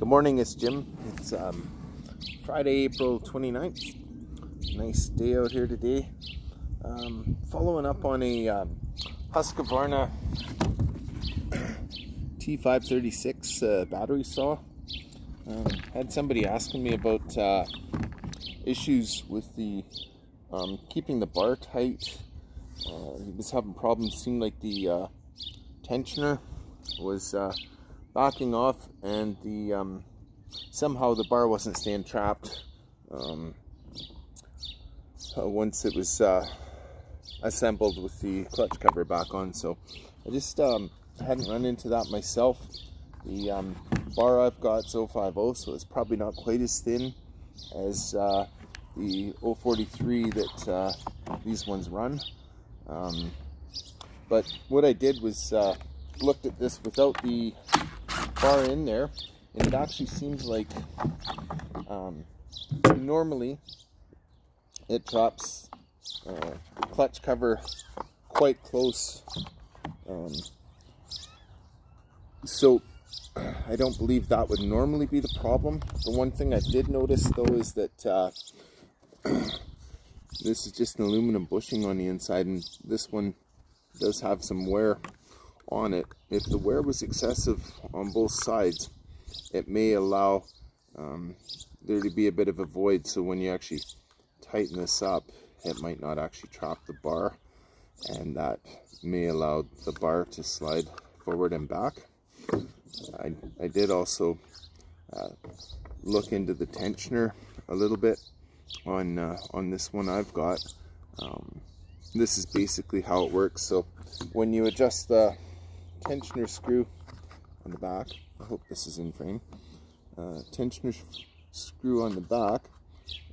Good morning, it's Jim. It's Friday, April 29th. Nice day out here today. Following up on a Husqvarna T536 battery saw. Had somebody asking me about issues with the keeping the bar tight. He was having problems. Seemed like the tensioner was backing off, and the somehow the bar wasn't staying trapped once it was assembled with the clutch cover back on. So I just hadn't run into that myself. The bar I've got is 050, so it's probably not quite as thin as the 043 that these ones run. But what I did was looked at this without the bar in there, and it actually seems like normally it drops clutch cover quite close, so I don't believe that would normally be the problem. The one thing I did notice though is that this is just an aluminum bushing on the inside, and this one does have some wear on it. If the wear was excessive on both sides, it may allow there to be a bit of a void, so when you actually tighten this up, it might not actually trap the bar, and that may allow the bar to slide forward and back. I did also look into the tensioner a little bit on this one I've got. This is basically how it works. So when you adjust the tensioner screw on the back, I hope this is in frame, tensioner screw on the back,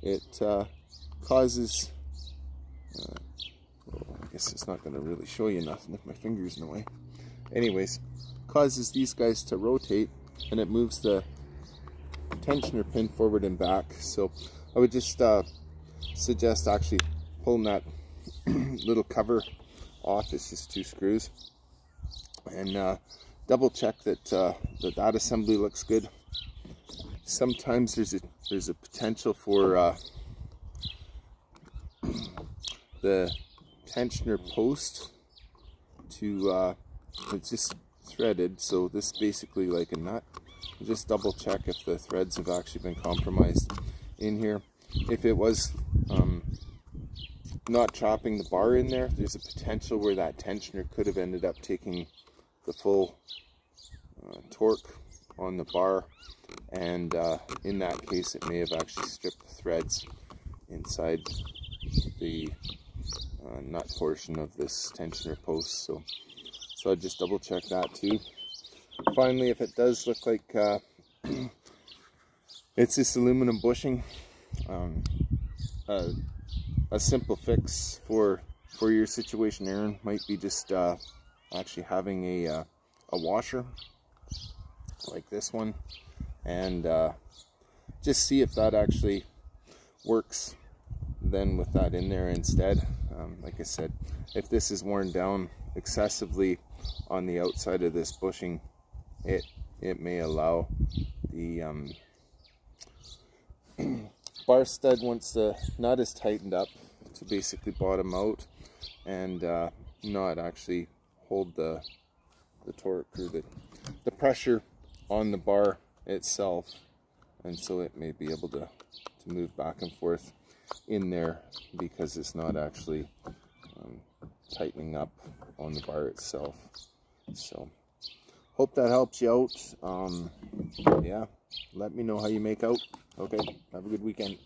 it causes, well, I guess it's not going to really show you nothing if my finger's in the way. Anyways, causes these guys to rotate, and it moves the tensioner pin forward and back. So I would just suggest actually pulling that little cover off. It's just two screws, and double check that that assembly looks good. Sometimes there's a potential for the tensioner post to it's just threaded, so this is basically like a nut. Just double check if the threads have actually been compromised in here. If it was not trapping the bar in there, there's a potential where that tensioner could have ended up taking the full torque on the bar, and in that case it may have actually stripped the threads inside the nut portion of this tensioner post. So I'd just double check that too. Finally, if it does look like it's this aluminum bushing, a simple fix for your situation, Aaron, might be just actually having a washer like this one, and just see if that actually works then with that in there instead. Like I said, if this is worn down excessively on the outside of this bushing, it may allow the bar stud, once the nut is tightened up, to basically bottom out and not actually hold the torque or the pressure on the bar itself, and so it may be able to move back and forth in there because it's not actually tightening up on the bar itself. So hope that helps you out. Yeah, let me know how you make out. Okay, have a good weekend.